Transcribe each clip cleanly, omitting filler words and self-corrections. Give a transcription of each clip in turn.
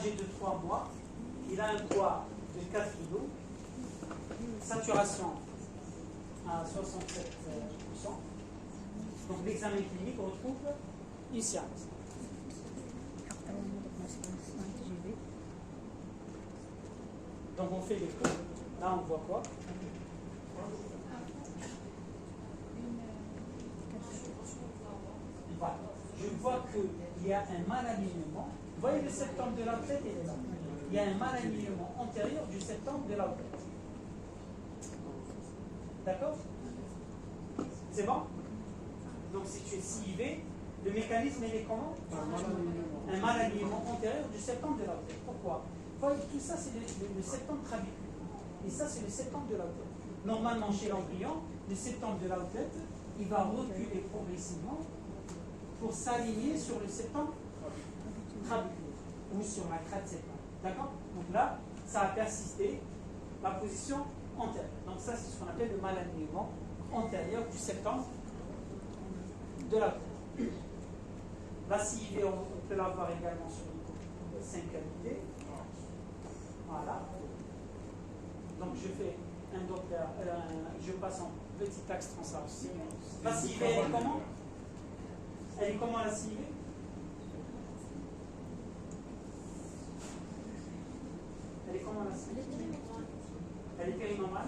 âgé de 3 mois, il a un poids de 4 kg, saturation à 67%. Donc l'examen clinique retrouve une science. Donc on fait les cours. Là on voit quoi? Voilà. Je vois qu'il y a un mal alignement. Vous voyez le septum de la tête, il est là. Il y a un mal alignement antérieur du septum de la tête. D'accord? C'est bon? Donc si tu es CIV, le mécanisme il est comment? Un mal alignement antérieur du septum de la tête. Pourquoi? Vous voyez, tout ça c'est le septum trabéculaire. Et ça c'est le septum de la tête. Normalement chez l'embryon, le septum de la tête, il va reculer progressivement pour s'aligner sur le septum trabéculaire ou sur la crête septum. D'accord? Donc là, ça a persisté la position antérieure. Donc ça, c'est ce qu'on appelle le mal-alignement antérieur du septum de la tête. La CIV, on peut l'avoir également sur les 5 cavités. Voilà. Donc je fais un Doppler, je passe en petit axe transversal. La CIV, elle est comment? Elle est comment la CIV? Elle est comment la CIV? Elle est périmembrale?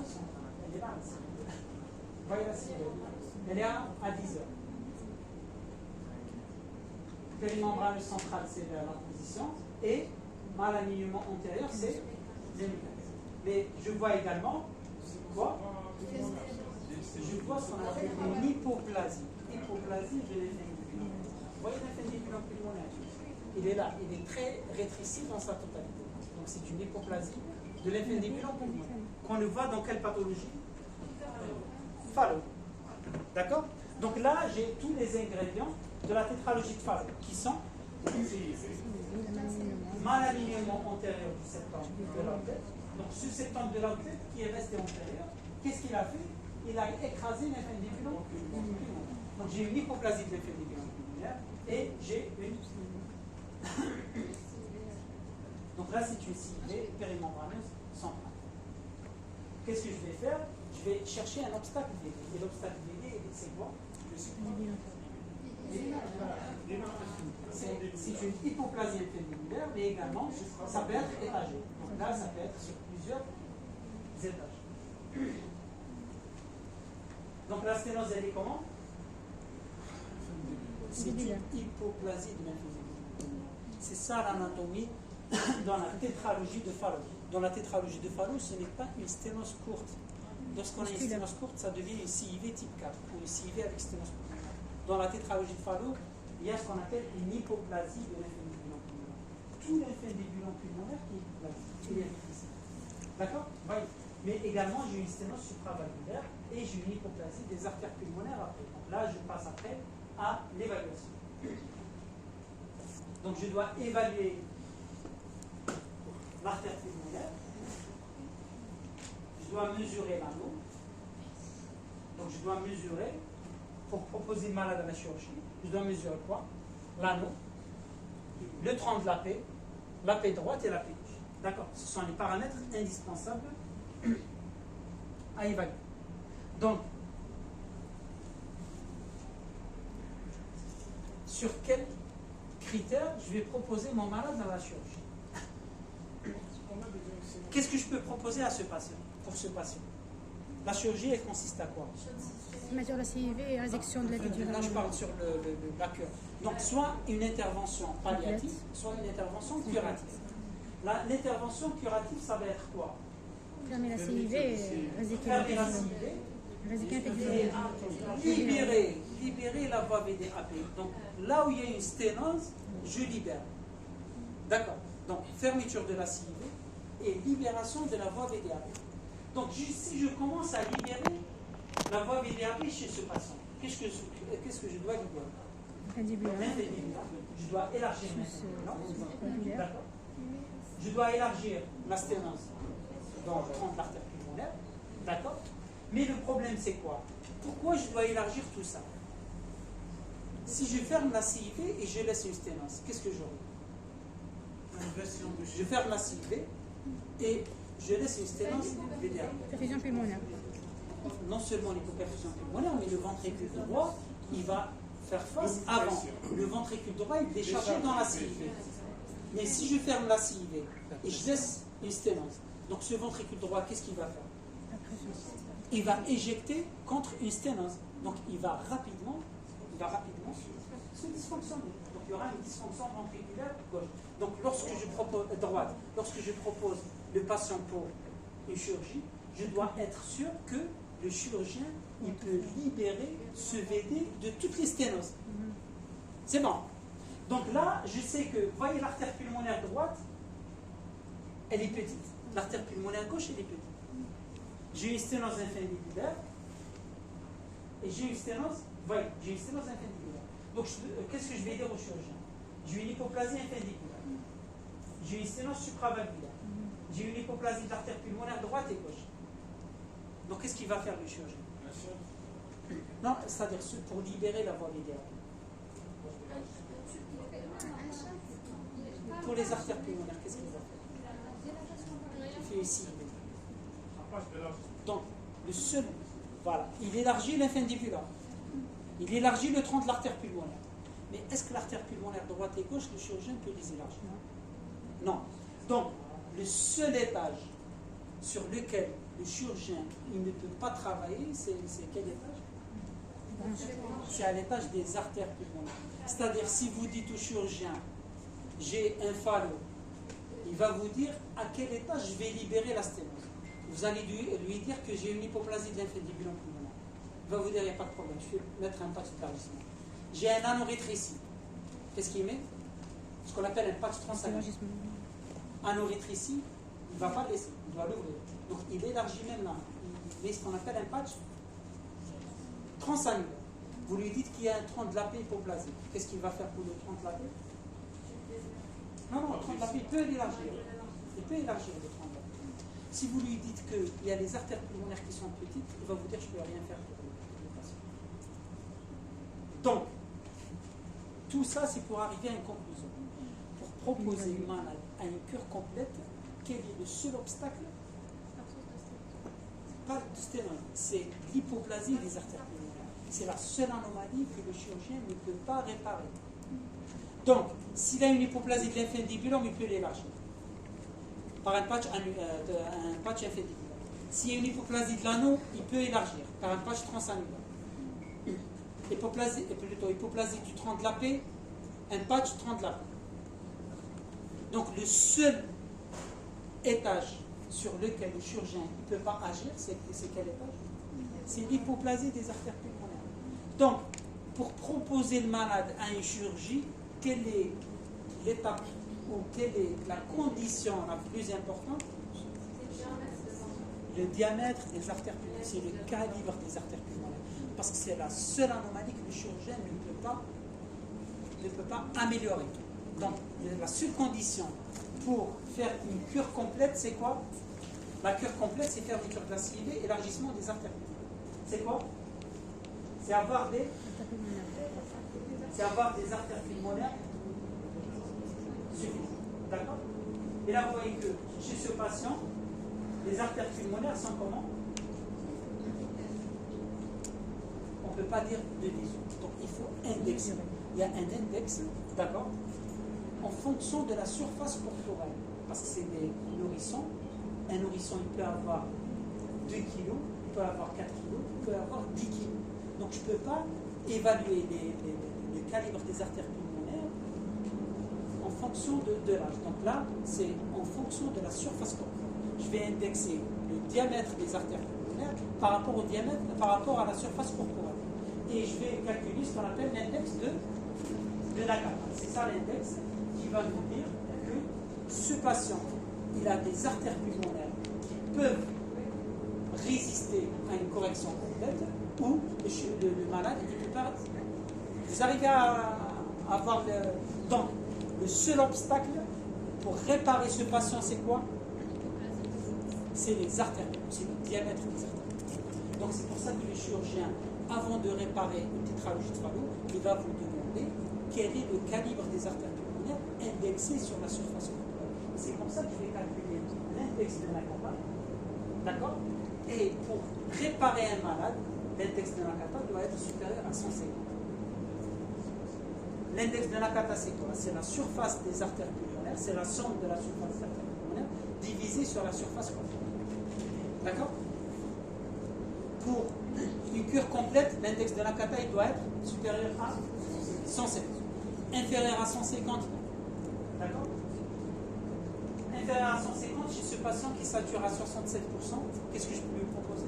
Elle est là. Vous voyez la CIV? Elle est à 10 heures. Périmembrale centrale, c'est la position. Et mal alignement antérieur, c'est zénithal. Mais je vois également quoi? Je vois ce qu'on appelle une hypoplasie. Hypoplasie de l'infundibulum. Vous voyez l'infundibulum pulmonaire? Il est là, il est très rétréci dans sa totalité. Donc c'est une hypoplasie de l'infundibulum pulmonaire. Qu'on le voit dans quelle pathologie? Fallot. D'accord? Donc là, j'ai tous les ingrédients de la tétralogie de Fallot qui sont mal alignement antérieur du septum de la tête. Donc ce septum de la tête qui est resté antérieur, qu'est-ce qu'il a fait? Il a écrasé l'infundibulum pulmonaire. Donc j'ai une hypoplasie de l'infundibulum pulmonaire et j'ai une... Donc là c'est une ciblée périmembraneuse centrale. Qu'est-ce que je vais faire? Je vais chercher un obstacle VD. Et l'obstacle VD, c'est quoi? C'est une hypoplasie infundibulaire, mais également, ça peut être étagé. Donc là, ça peut être sur plusieurs étages. Donc la sténose, elle est comment? C'est une hypoplasie de l'infundibulaire. C'est ça l'anatomie dans la tétralogie de Fallot. Dans la tétralogie de Fallot, ce n'est pas une sténose courte. Lorsqu'on a une sténose courte, ça devient une CIV type 4 ou une CIV avec sténose courte. Dans la tétralogie de Fallot, il y a ce qu'on appelle une hypoplasie de l'infundibulum pulmonaire. Tout l'infundibulum pulmonaire qui est hypoplasie. D'accord? Mais également, j'ai une sténose supravalvulaire et j'ai une hypoplasie des artères pulmonaires après. Donc là, je passe après à l'évaluation. Donc je dois évaluer l'artère pulmonaire. Je dois mesurer l'anneau. Donc je dois mesurer, pour proposer le malade à la chirurgie, je dois mesurer quoi? L'anneau, le tronc de la paix droite et la paix gauche. D'accord? Ce sont les paramètres indispensables à évaluer. Donc, sur quels critères je vais proposer mon malade à la chirurgie? Qu'est-ce que je peux proposer à ce patient, pour ce patient? La chirurgie, elle consiste à quoi? Sur la CIV et résection de la pédurale. Là, je parle sur la cure. Donc, soit une intervention palliative, soit une intervention curative. L'intervention curative, ça va être quoi? Fermer la CIV et Fermer la CIV et libérer la voie VDAP. Donc, là où il y a une sténose, je libère. D'accord. Donc, fermeture de la CIV et libération de la voie VDAP. Donc, si je commence à libérer la voie VDAP chez ce patient, qu'est-ce que je dois libérer? Je dois élargir l'infundibulum. D'accord. Je dois élargir la sténose dans le tronc de l'artère pulmonaire. D'accord. Mais le problème, c'est quoi? Pourquoi je dois élargir tout ça? Si je ferme la CIV et je laisse une sténose, qu'est-ce que j'aurai? Je ferme la CIV et je laisse une sténose VDA. Perfusion pulmonaire. Non seulement l'hypoperfusion pulmonaire, mais le ventricule droit, il va faire face avant. Le ventricule droit, il est chargé dans la CIV. Mais si je ferme la CIV et je laisse une sténose, donc ce ventricule droit, qu'est-ce qu'il va faire? Il va éjecter contre une sténose. Donc il va rapidement se dysfonctionner. Donc il y aura une dysfonction ventriculaire gauche. Donc lorsque je propose droite, lorsque je propose le patient pour une chirurgie, je dois être sûr que le chirurgien il peut libérer ce VD de toutes les sténoses. C'est bon. Donc là, je sais que, vous voyez l'artère pulmonaire droite, elle est petite. L'artère pulmonaire gauche, elle est petite. J'ai une sténose infundibulaire et j'ai une sténose, voyez, j'ai une sténose infundibulaire. Donc qu'est-ce que je vais dire au chirurgien? J'ai une hypoplasie infundibulaire. J'ai une sténose supravalvulaire. J'ai une hypoplasie de l'artère pulmonaire droite et gauche. Donc qu'est-ce qu'il va faire le chirurgien? Non, c'est-à-dire pour libérer la voie vidéale. Pour les artères pulmonaires, qu'est-ce qu'il va faire? Il fait ici. Donc, le seul, voilà, il élargit l'infundibulaire. Il élargit le tronc de l'artère pulmonaire. Mais est-ce que l'artère pulmonaire droite et gauche, le chirurgien peut les élargir? Non. Donc, le seul étage sur lequel le chirurgien il ne peut pas travailler, c'est quel étage? C'est à l'étage des artères pulmonaires. C'est-à-dire, si vous dites au chirurgien, j'ai un phallo, il va vous dire à quel étage je vais libérer la sténose. Vous allez lui dire que j'ai une hypoplasie de l'infundibulum pulmonaire. Il va vous dire, il n'y a pas de problème, je vais mettre un patch d'élargissement. J'ai un anorithrécie. Qu'est-ce qu'il met? Ce qu'on appelle un patch transsanguin. Anorithrécie, il ne va pas le laisser, il doit l'ouvrir. Donc il élargit même là. Il met ce qu'on appelle un patch transsanguin. Vous lui dites qu'il y a un tronc de la paix hypoplasique. Qu'est-ce qu'il va faire pour le tronc de la paix? Non, le tronc de la paix, il peut l'élargir. Il peut élargir le tronc de la paix. Si vous lui dites qu'il y a les artères pulmonaires qui sont petites, il va vous dire je ne peux rien faire pour le patient. Donc, tout ça, c'est pour arriver à une conclusion. Pour proposer une malade à une cure complète, quel est le seul obstacle? Pas de sténose, c'est l'hypoplasie des artères pulmonaires. C'est la seule anomalie que le chirurgien ne peut pas réparer. Donc, s'il a une hypoplasie de l'infundibulum, il peut l'élargir par un patch infundibulaire. S'il y a une hypoplasie de l'anneau, il peut élargir par un patch transannulaire. Hypoplasie du tronc de la paix, un patch tronc de la paix. Donc, le seul étage sur lequel le chirurgien ne peut pas agir, c'est quel étage? C'est l'hypoplasie des artères pulmonaires. Donc, pour proposer le malade à une chirurgie, quelle est l'étape ou quelle est la condition la plus importante? Le diamètre des artères pulmonaires, c'est le calibre des artères pulmonaires. Parce que c'est la seule anomalie que le chirurgien ne peut pas améliorer. Donc, la seule condition pour faire une cure complète, c'est quoi? La cure complète, c'est faire une cure de la CIV, élargissement des artères pulmonaires. C'est quoi? C'est avoir des artères pulmonaires suffisantes. D'accord? Et là, vous voyez que chez ce patient, les artères pulmonaires sont comment? On ne peut pas dire de visu. Donc, il faut indexer. Il y a un index, d'accord, en fonction de la surface corporelle. Parce que c'est des nourrissons. Un nourrisson, il peut avoir 2 kg, il peut avoir 4 kg, il peut avoir 10 kg. Donc, je ne peux pas évaluer le calibre des artères pulmonaires en fonction de l'âge. Donc là, c'est en fonction de la surface corporelle. Je vais indexer le diamètre des artères pulmonaires par rapport au diamètre, par rapport à la surface corporelle. Et je vais calculer ce qu'on appelle l'index de la capa. C'est ça l'index qui va nous dire que ce patient, il a des artères pulmonaires qui peuvent résister à une correction complète ou le malade ne peut pas. Vous arrivez à avoir le. Donc, le seul obstacle pour réparer ce patient, c'est quoi? C'est les artères, c'est le diamètre des artères. Donc, c'est pour ça que le chirurgien, avant de réparer une tétralogie de Fallot, il va vous demander quel est le calibre des artères pulmonaires indexé sur la surface corporelle. ça que je vais calculer l'index de Nakata. D'accord? Et pour réparer un malade, l'index de Nakata doit être supérieur à 150. L'index de Nakata, c'est quoi? C'est la surface des artères pulmonaires, c'est la somme de la surface des artères pulmonaires divisée sur la surface complète. D'accord? Pour une cure complète, l'index de Nakata il doit être supérieur à 150. Inférieur à 150, d'accord? Inférieur à 150, j'ai ce patient qui sature à 67%, qu'est-ce que je peux lui proposer?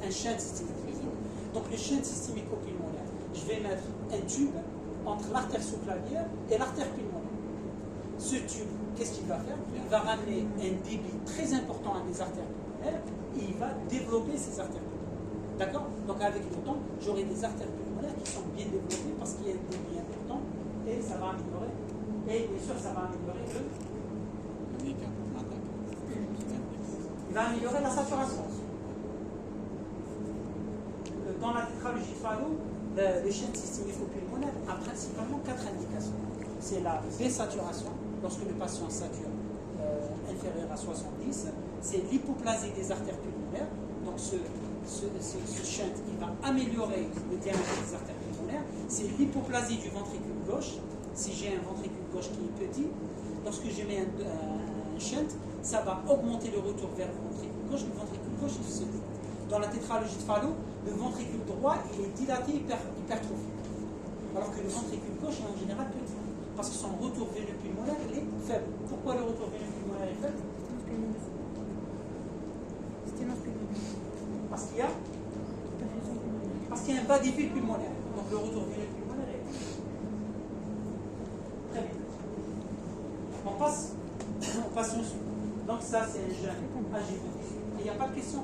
Un shunt systémique. Donc le shunt systémico-pulmonaire, je vais mettre un tube entre l'artère sous-clavière et l'artère pulmonaire. Ce tube, qu'est-ce qu'il va faire? Il va ramener un débit très important à des artères pulmonaires et il va développer ces artères pulmonaires. D'accord? Donc avec le temps, j'aurai des artères pulmonaires qui sont bien développées parce qu'il y a un débit important et ça va améliorer. Et bien sûr, ça va améliorer il va améliorer la saturation. Dans la tétralogie de Fallot, le shunt systémico-pulmonaire a principalement 4 indications. C'est la désaturation, lorsque le patient sature inférieur à 70. C'est l'hypoplasie des artères pulmonaires. Donc ce shunt, il va améliorer le diamètre des artères pulmonaires. C'est l'hypoplasie du ventricule gauche. Si j'ai un ventricule gauche qui est petit, lorsque je mets un shunt, ça va augmenter le retour vers le ventricule gauche. Le ventricule gauche, il se dilate. Dans la tétralogie de Fallot, le ventricule droit, il est dilaté, hypertrophié. Alors que le ventricule gauche est en général petit. Parce que son retour veineux pulmonaire, il est faible. Pourquoi le retour veineux pulmonaire est faible? Parce qu'il y a un bas débit pulmonaire. Donc le retour veineux pulmonaire est faible. Très bien. On passe au suivant. Donc ça, c'est un jeune âgé. Il n'y a pas de question.